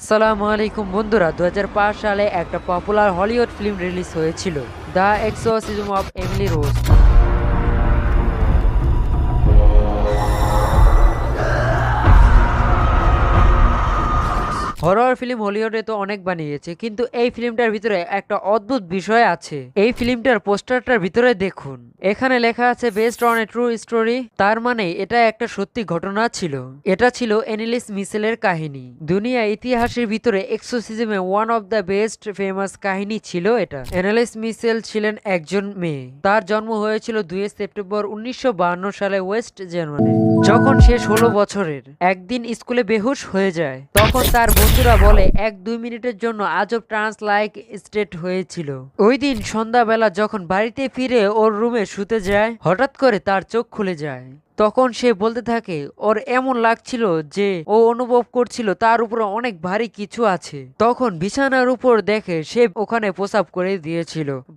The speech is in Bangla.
আসসালামু আলাইকুম বন্ধুরা, 2005 সালে একটা পপুলার হলিউড ফিল্ম রিলিজ হয়েছিল, the exorcism of Emily Rose. Horror film হলিউডে তো অনেক বানিয়েছে, কিন্তু এই ফিল্মটার ভিতরে একটা অদ্ভুত বিষয় আছে। এই ফিল্মটার পোস্টারটার ভিতরে দেখুন, এখানে লেখা আছে based on a true story. তার মানে এটা একটা সত্যি ঘটনা ছিল। এটা ছিল অ্যানিলিস মিসেলের কাহিনী। দুনিয়া ইতিহাসের ভিতরে এক্সোরসিজমে one of the best famous কাহিনী ছিল এটা। অ্যানিলিস মিসেল ছিলেন একজন মেয়ে। তার জন্ম হয়েছিল 2 সেপ্টেম্বর 1952 সালে ওয়েস্ট জার্মানি। যখন সে 16 বছরের, একদিন স্কুলে বেহুশ হয়ে যায়। তখন তার বন্ধুরা বলে 1-2 মিনিটের জন্য আজব ট্রান্স লাইক স্টেট হয়েছিল। ওই দিন সন্ধ্যাবেলা যখন বাড়িতে ফিরে ওর রুমে শুতে যায়, হঠাৎ করে তার চোখ খুলে যায়। তখন সে বলতে থাকে ওর এমন লাগছিল যে ও অনুভব করছিল তার উপরে অনেক ভারী কিছু আছে। তখন বিছানার উপর দেখে সে ওখানে প্রসাব করে দিয়েছিল।